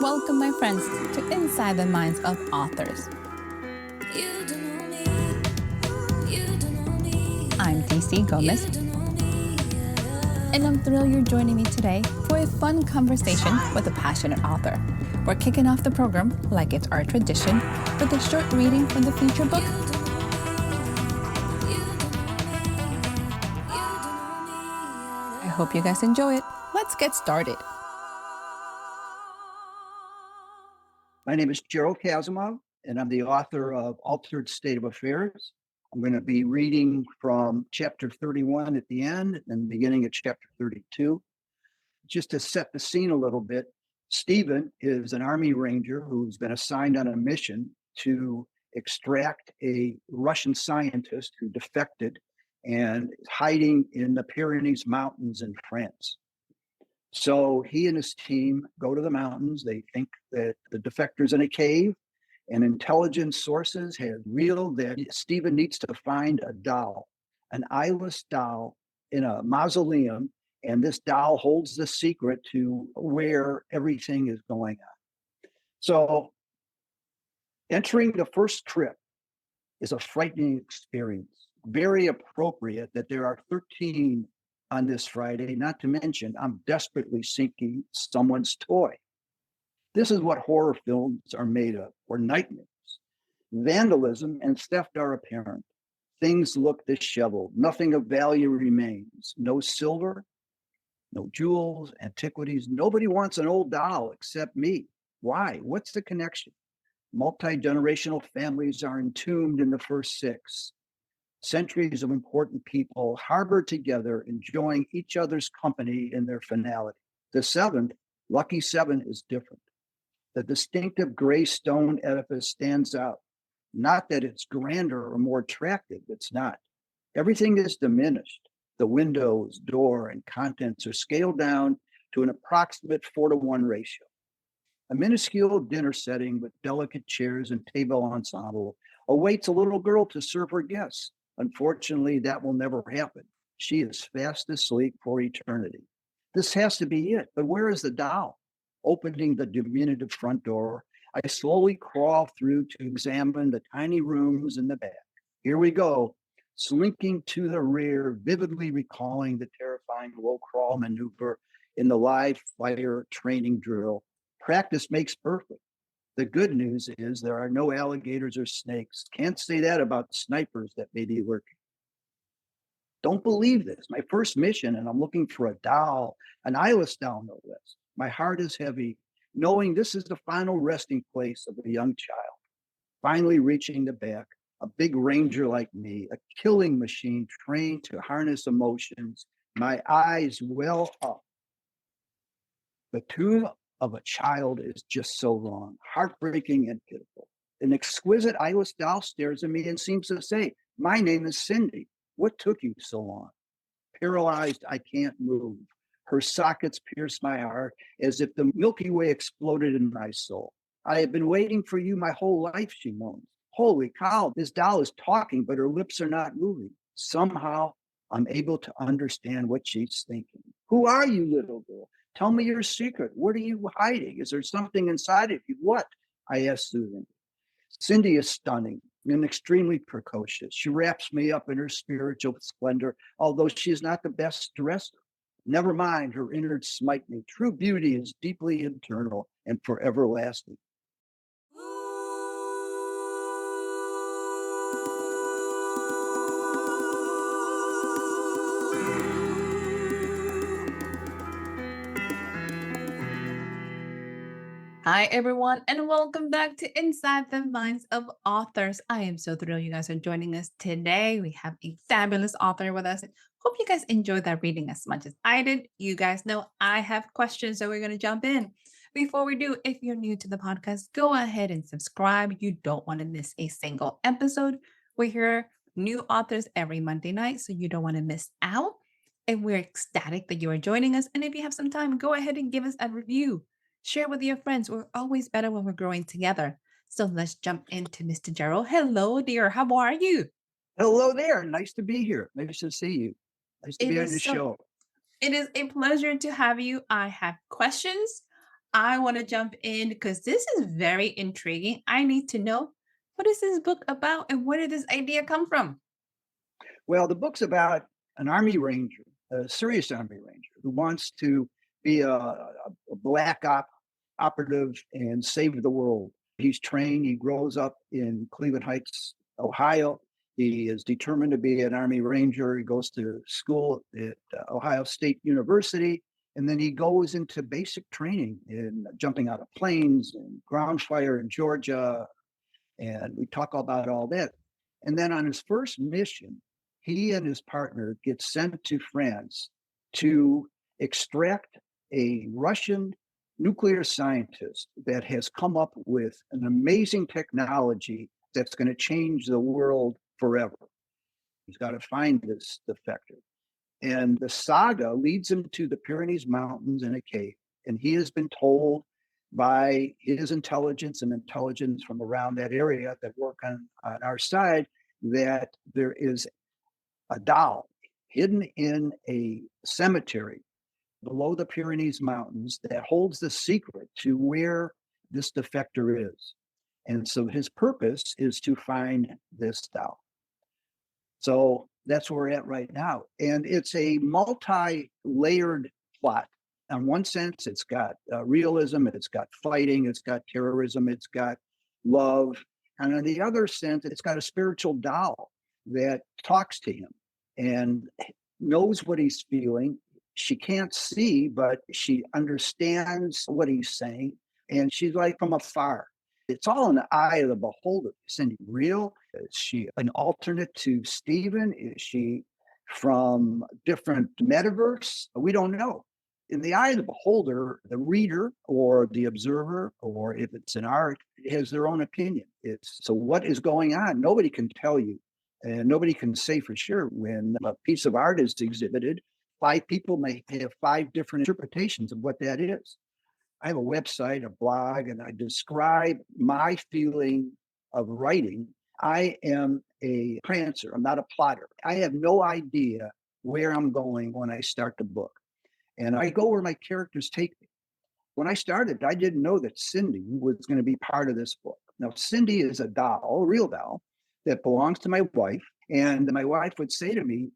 Welcome, my friends, to Inside the Minds of Authors. I'm DC Gomez, and I'm thrilled you're joining me today for a fun conversation with a passionate author. We're kicking off the program, like it's our tradition, with a short reading from the feature book. I hope you guys enjoy it. Let's get started. My name is Jerald Kasimov, and I'm the author of Altered State of Affairs. I'm going to be reading from chapter 31 at the end and beginning at chapter 32. Just to set the scene a little bit, Stephen is an Army Ranger who's been assigned on a mission to extract a Russian scientist who defected and is hiding in the Pyrenees Mountains in France. So he and his team go to the mountains. They think that the defector's in a cave, and intelligence sources have revealed that Stephen needs to find a doll, an eyeless doll in a mausoleum, and this doll holds the secret to where everything is going on. So entering the first trip is a frightening experience. Very appropriate that there are 13 on this Friday, not to mention I'm desperately seeking someone's toy. This is what horror films are made of, or nightmares. Vandalism and theft are apparent. Things look disheveled. Nothing of value remains. No silver, no jewels, antiquities. Nobody wants an old doll except me. Why? What's the connection? Multi-generational families are entombed in the first six. Centuries of important people harbor together, enjoying each other's company in their finality. The seventh, lucky seven, is different. The distinctive gray stone edifice stands out. Not that it's grander or more attractive, it's not. Everything is diminished. The windows, door, and contents are scaled down to an approximate 4-to-1 ratio. A minuscule dinner setting with delicate chairs and table ensemble awaits a little girl to serve her guests. Unfortunately, that will never happen. She is fast asleep for eternity. This has to be it, but where is the doll? Opening the diminutive front door, I slowly crawl through to examine the tiny rooms in the back. Here we go, slinking to the rear, vividly recalling the terrifying low crawl maneuver in the live fire training drill. Practice makes perfect. The good news is there are no alligators or snakes. Can't say that about snipers that may be lurking. Don't believe this. My first mission, and I'm looking for a doll, an eyeless doll, no less. My heart is heavy, knowing this is the final resting place of a young child. Finally reaching the back, a big ranger like me, a killing machine trained to harness emotions. My eyes well up. The tomb of a child is just so wrong, heartbreaking and pitiful. An exquisite eyeless doll stares at me and seems to say, "My name is Cindy. What took you so long?" Paralyzed, I can't move. Her sockets pierce my heart as if the Milky Way exploded in my soul. "I have been waiting for you my whole life," she moans. Holy cow, this doll is talking, but her lips are not moving. Somehow, I'm able to understand what she's thinking. "Who are you, little girl? Tell me your secret. What are you hiding? Is there something inside of you?" "What?" I ask soothingly. Cindy is stunning and extremely precocious. She wraps me up in her spiritual splendor, although she is not the best dresser. Never mind, her innards smite me. True beauty is deeply internal and forever lasting. Hi, everyone, and welcome back to Inside the Minds of Authors. I am so thrilled you guys are joining us today. We have a fabulous author with us. Hope you guys enjoyed that reading as much as I did. You guys know I have questions, so we're going to jump in. Before we do, if you're new to the podcast, go ahead and subscribe. You don't want to miss a single episode. We hear new authors every Monday night, so you don't want to miss out. And we're ecstatic that you are joining us. And if you have some time, go ahead and give us a review. Share with your friends. We're always better when we're growing together. So let's jump into Mr. Jerald. Hello, dear. How are you? Hello there. Nice to be here. Nice to see you. Nice to be on the show. It is a pleasure to have you. I have questions. I want to jump in because this is very intriguing. I need to know, what is this book about and where did this idea come from? Well, the book's about an Army Ranger, a serious Army Ranger who wants to be a operative and save the world. He's trained, he grows up in Cleveland Heights, Ohio. He is determined to be an Army Ranger. He goes to school at Ohio State University, and then he goes into basic training in jumping out of planes and ground fire in Georgia, and we talk about all that. And then on his first mission, he and his partner get sent to France to extract a Russian nuclear scientist that has come up with an amazing technology that's going to change the world forever. He's got to find this defector. And the saga leads him to the Pyrenees Mountains in a cave. And he has been told by his intelligence and intelligence from around that area that work on our side that there is a doll hidden in a cemetery below the Pyrenees Mountains that holds the secret to where this defector is. And so his purpose is to find this doll. So that's where we're at right now. And it's a multi-layered plot. In one sense, it's got realism, it's got fighting, it's got terrorism, it's got love. And in the other sense, it's got a spiritual doll that talks to him and knows what he's feeling. She can't see, but she understands what he's saying. And she's like from afar. It's all in the eye of the beholder. Is Cindy real? Is she an alternate to Stephen? Is she from a different metaverse? We don't know. In the eye of the beholder, the reader or the observer, or if it's an art, has their own opinion. It's so what is going on? Nobody can tell you, and nobody can say for sure when a piece of art is exhibited. Five people may have five different interpretations of what that is. I have a website, a blog, and I describe my feeling of writing. I am a prancer. I'm not a plotter. I have no idea where I'm going when I start the book. And I go where my characters take me. When I started, I didn't know that Cindy was going to be part of this book. Now, Cindy is a doll, a real doll, that belongs to my wife. And my wife would say to me,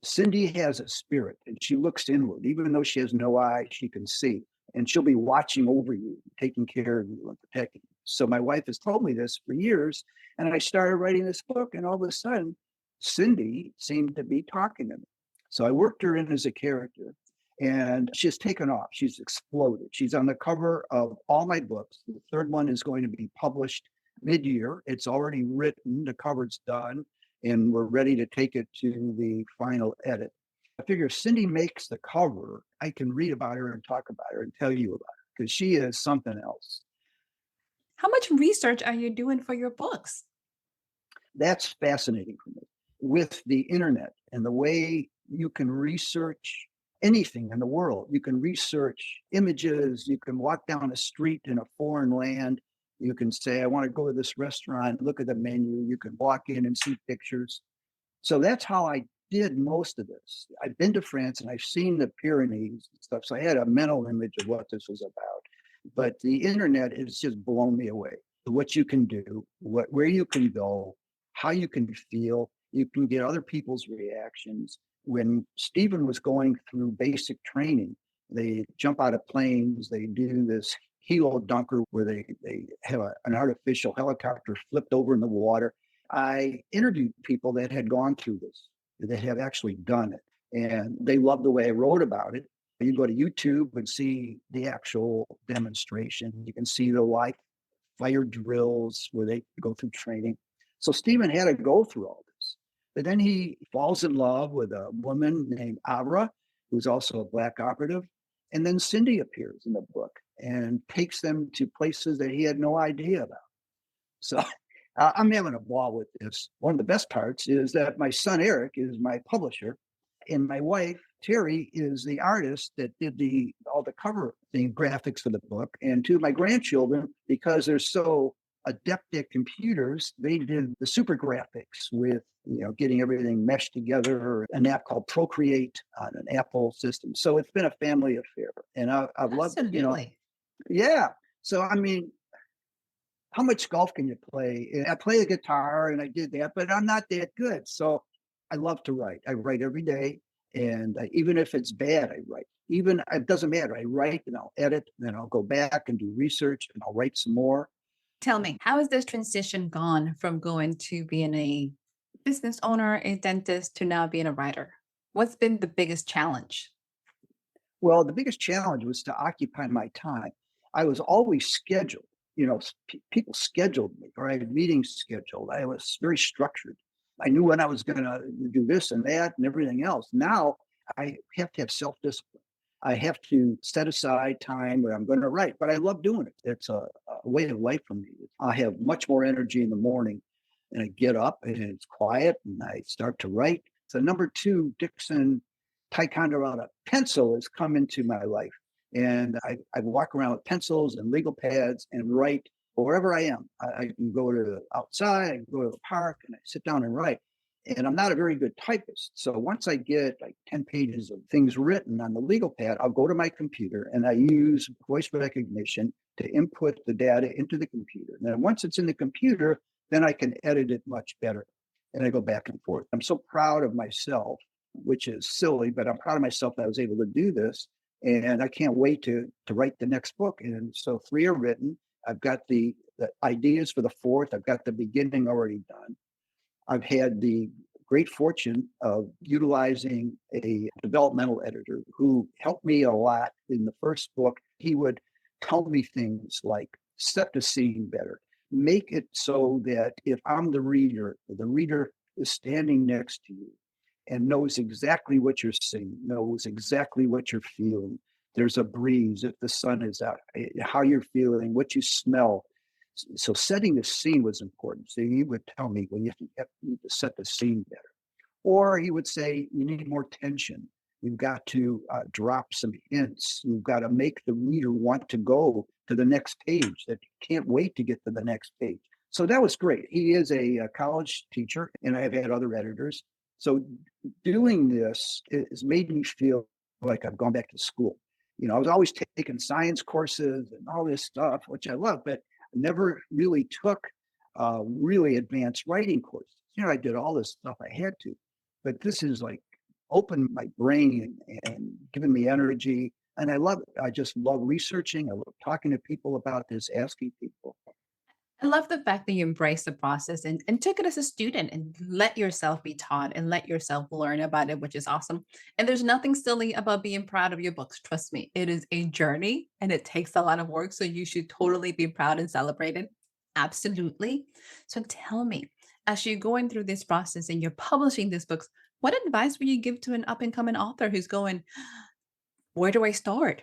Cindy has a spirit and she looks inward. Even though she has no eye, she can see. And she'll be watching over you, taking care of you and protecting you. So my wife has told me this for years. And I started writing this book, and all of a sudden, Cindy seemed to be talking to me. So I worked her in as a character, and she's taken off. She's exploded. She's on the cover of all my books. The third one is going to be published mid-year. It's already written. The cover's done, and we're ready to take it to the final edit. I figure if Cindy makes the cover, I can read about her and talk about her and tell you about her because she is something else. How much research are you doing for your books? That's fascinating for me. With the internet and the way you can research anything in the world, you can research images, you can walk down a street in a foreign land, you can say, I want to go to this restaurant, look at the menu, you can walk in and see pictures. So that's how I did most of this. I've been to France and I've seen the Pyrenees and stuff. So I had a mental image of what this was about. But the internet has just blown me away. What you can do, where you can go, how you can feel, you can get other people's reactions. When Stephen was going through basic training, they jump out of planes, they do this helo dunker where they have an artificial helicopter flipped over in the water. I interviewed people that had gone through this, that have actually done it, and they loved the way I wrote about it. You go to YouTube and see the actual demonstration. You can see the live fire drills where they go through training. So Stephen had to go through all this. But then he falls in love with a woman named Avra, who's also a Black operative. And then Cindy appears in the book and takes them to places that he had no idea about. So I'm having a ball with this. One of the best parts is that my son Eric is my publisher, and my wife Terry is the artist that did all the cover thing graphics for the book. And to my grandchildren, because they're so adept at computers, they did the super graphics with getting everything meshed together. An app called Procreate on an Apple system. So it's been a family affair, and I've loved it. Absolutely. Yeah. So, I mean, how much golf can you play? I play the guitar and I did that, but I'm not that good. So I love to write. I write every day. And even if it's bad, I write. Even it doesn't matter. I write and I'll edit, and then I'll go back and do research and I'll write some more. Tell me, how has this transition gone from going to being a business owner, a dentist, to now being a writer? What's been the biggest challenge? Well, the biggest challenge was to occupy my time. I was always scheduled. People scheduled me, or I had meetings scheduled. I was very structured. I knew when I was going to do this and that and everything else. Now I have to have self discipline. I have to set aside time where I'm going to write, but I love doing it. It's a way of life for me. I have much more energy in the morning, and I get up and it's quiet and I start to write. So, number two, Dixon Ticonderoga pencil has come into my life. And I walk around with pencils and legal pads and write wherever I am. I can go to the outside, I can go to the park, and I sit down and write. And I'm not a very good typist. So once I get like 10 pages of things written on the legal pad, I'll go to my computer and I use voice recognition to input the data into the computer. And then once it's in the computer, then I can edit it much better. And I go back and forth. I'm so proud of myself, which is silly, but I'm proud of myself that I was able to do this. And I can't wait to write the next book. And so three are written. I've got the ideas for the fourth. I've got the beginning already done. I've had the great fortune of utilizing a developmental editor who helped me a lot in the first book. He would tell me things like set the scene better, make it so that if I'm the reader is standing next to you and knows exactly what you're seeing, knows exactly what you're feeling. There's a breeze if the sun is out, how you're feeling, what you smell. So setting the scene was important. So he would tell me, well, you need to set the scene better. Or he would say, you need more tension. You've got to drop some hints. You've got to make the reader want to go to the next page, that you can't wait to get to the next page. So that was great. He is a college teacher, and I have had other editors. So doing this has made me feel like I've gone back to school. I was always taking science courses and all this stuff, which I love, but I never really took really advanced writing courses. I did all this stuff I had to, but this is like opened my brain and given me energy. And I love it. I just love researching. I love talking to people about this, asking people. I love the fact that you embrace the process and took it as a student and let yourself be taught and let yourself learn about it, which is awesome. And there's nothing silly about being proud of your books. Trust me, it is a journey and it takes a lot of work. So you should totally be proud and celebrate it. Absolutely. So tell me, as you're going through this process and you're publishing these books, what advice would you give to an up and coming author who's going, where do I start?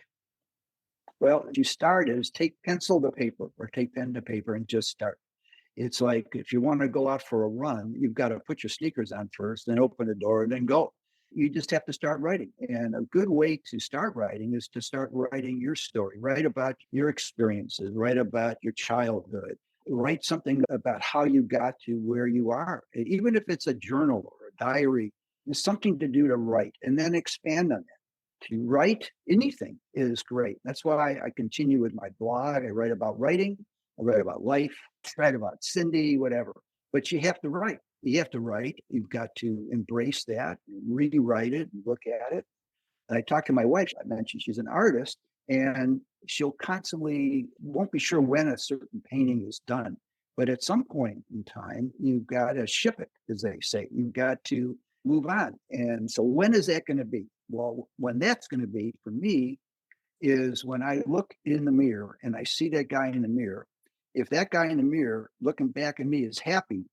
Well, if you start is take pencil to paper or take pen to paper and just start. It's like if you want to go out for a run, you've got to put your sneakers on first, then open the door and then go. You just have to start writing. And a good way to start writing is to start writing your story, write about your experiences, write about your childhood, write something about how you got to where you are. Even if it's a journal or a diary, there's something to do to write and then expand on that. To write anything is great. That's why I continue with my blog. I write about writing, I write about life, I write about Cindy, whatever. But you have to write. You have to write. You've got to embrace that, rewrite it, and look at it. And I talked to my wife. I mentioned she's an artist, and she'll constantly won't be sure when a certain painting is done. But at some point in time, you've got to ship it, as they say. You've got to move on. And so when is that going to be? Well, when that's going to be for me is when I look in the mirror and I see that guy in the mirror. If that guy in the mirror looking back at me is happy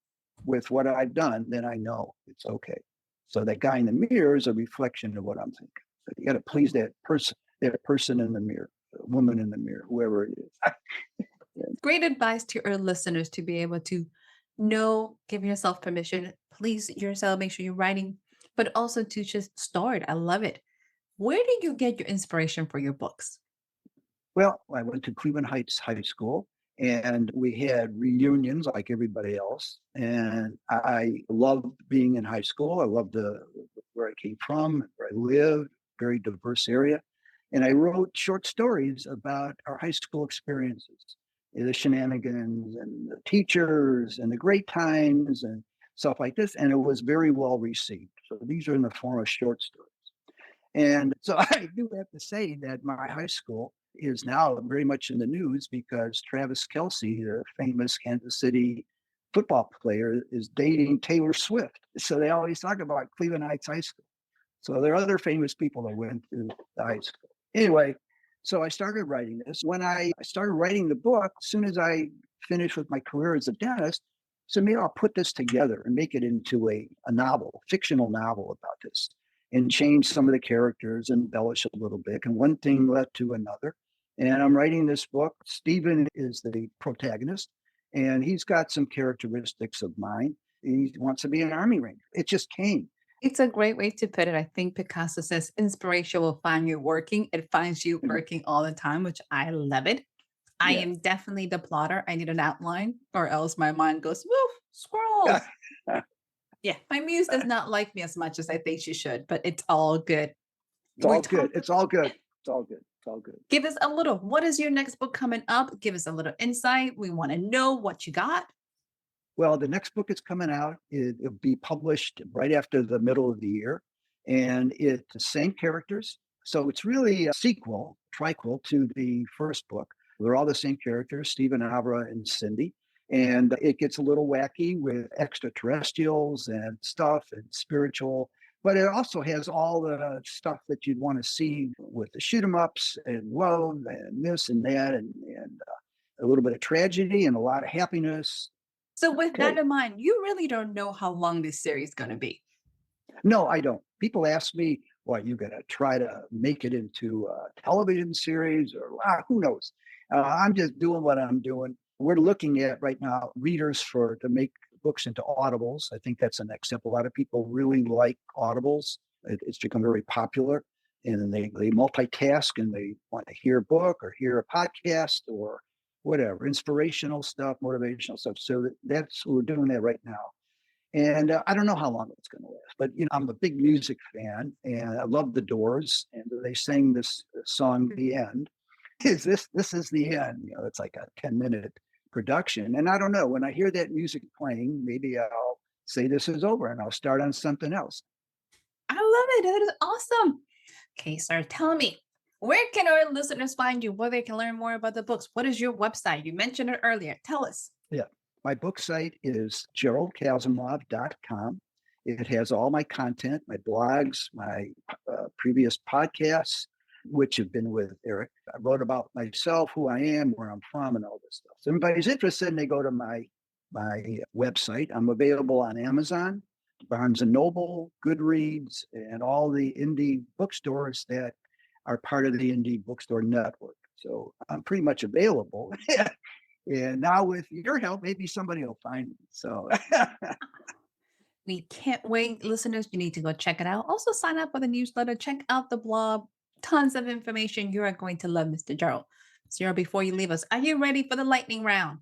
with what I've done, then I know it's okay. So that guy in the mirror is a reflection of what I'm thinking. So you got to please that person in the mirror, the woman in the mirror, whoever it is. Great advice to our listeners to be able to know, give yourself permission, please yourself, make sure you're writing, but also to just start. I love it. Where do you get your inspiration for your books? Well, I went to Cleveland Heights High School and we had reunions like everybody else. And I loved being in high school. I loved where I came from, where I lived, very diverse area. And I wrote short stories about our high school experiences, the shenanigans and the teachers and the great times and stuff like this. And it was very well received. So these are in the form of short stories. And so I do have to say that my high school is now very much in the news because Travis Kelsey, the famous Kansas City football player, is dating Taylor Swift. So they always talk about Cleveland Heights High School. So there are other famous people that went to the high school. Anyway, so I started writing this. When I started writing the book, as soon as I finished with my career as a dentist, so maybe I'll put this together and make it into a novel, fictional novel about this, and change some of the characters and embellish a little bit. And one thing led to another. And I'm writing this book. Stephen is the protagonist, and he's got some characteristics of mine. He wants to be an Army Ranger. It just came. It's a great way to put it. I think Picasso says inspiration will find you working. It finds you working all the time, which I love it. I Yeah. am definitely the plotter. I need an outline, or else my mind goes, woof, scrolls. Yeah, my muse does not like me as much as I think she should, but it's all good. It's We all talk, good. It's all good. It's all good. It's all good. give us a little. What is your next book coming up? Give us a little insight. We want to know what you got. Well, the next book is coming out. It'll be published right after the middle of the year, and it's the same characters. So it's really a sequel, triquel to the first book. They're all the same characters, Stephen, Avra, and Cindy. And it gets a little wacky with extraterrestrials and stuff and spiritual, but it also has all the stuff that you'd want to see with the shoot 'em ups and love and this and that and a little bit of tragedy and a lot of happiness. So, with that Okay. in mind, you really don't know how long this series is going to be. No, I don't. People ask me, "What you going to try to make it into a television series or who knows?" I'm just doing what I'm doing. We're looking at right now readers for to make books into audibles. I think that's the next step. A lot of people really like audibles. It's become very popular, and they multitask and they want to hear a book or hear a podcast or whatever, inspirational stuff, motivational stuff. So that's we're doing that right now. And I don't know how long it's going to last, but I'm a big music fan, and I love the Doors. And they sang this song, "The End." Is this is the end? It's like a 10-minute production, and I don't know. When I hear that music playing, maybe I'll say this is over, and I'll start on something else. I love it. That is awesome. Okay, sir, tell me, where can our listeners find you? Where they can learn more about the books? What is your website? You mentioned it earlier. Tell us. Yeah, my book site is geraldkasimov.com. It has all my content, my blogs, my previous podcasts, which have been with Eric. I wrote about myself, who I am, where I'm from, and all this stuff. So anybody's interested, and they go to my website. I'm available on Amazon, Barnes and Noble, Goodreads, and all the indie bookstores that are part of the indie bookstore network. So I'm pretty much available. And now with your help, maybe somebody will find me. So We can't wait. Listeners, you need to go check it out. Also, sign up for the newsletter. Check out the blog. Tons of information. You are going to love Mr. Gerald. Zero, before you leave us, are you ready for the lightning round?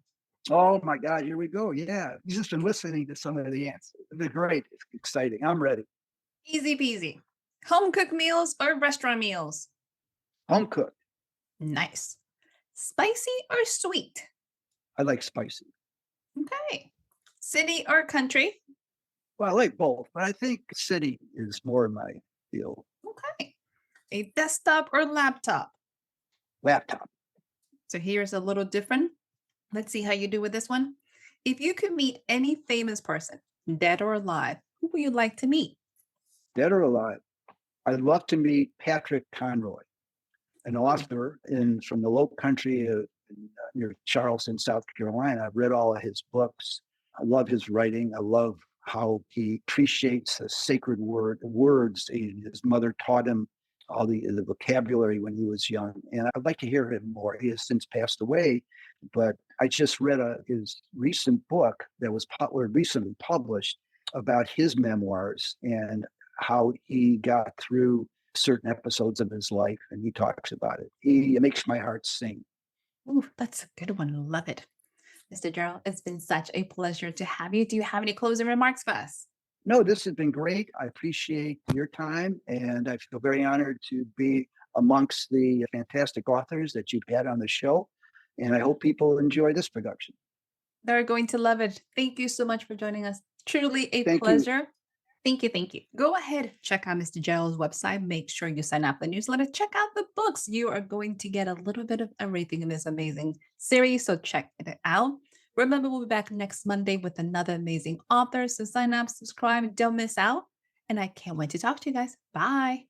oh my God, here we go. Yeah. You've just been listening to some of the answers. It's great. It's exciting. I'm ready. Easy peasy. Home cooked meals or restaurant meals? Home cooked. Nice. Spicy or sweet? I like spicy. Okay. City or country? Well, I like both, but I think city is more my field. Okay. A desktop or laptop? Laptop. So here's a little different. Let's see how you do with this one. If you could meet any famous person, dead or alive, who would you like to meet? Dead or alive. I'd love to meet Patrick Conroy, an author from the Low Country near Charleston, South Carolina. I've read all of his books. I love his writing. I love how he appreciates the sacred words. His mother taught him all the vocabulary when he was young. And I'd like to hear him more. He has since passed away, but I just read his recent book that was recently published about his memoirs and how he got through certain episodes of his life, and he talks about it. It makes my heart sing. Ooh, that's a good one. Love it. Mr. Gerald, it's been such a pleasure to have you. Do you have any closing remarks for us? No, this has been great. I appreciate your time, and I feel very honored to be amongst the fantastic authors that you've had on the show. And I hope people enjoy this production. They're going to love it. Thank you so much for joining us. Truly a Thank you. pleasure. Thank you. Thank you. Go ahead, check out Mr. Gerald's website. Make sure you sign up the newsletter. Check out the books. You are going to get a little bit of everything in this amazing series. So check it out. Remember, we'll be back next Monday with another amazing author. So sign up, subscribe, don't miss out. And I can't wait to talk to you guys. Bye.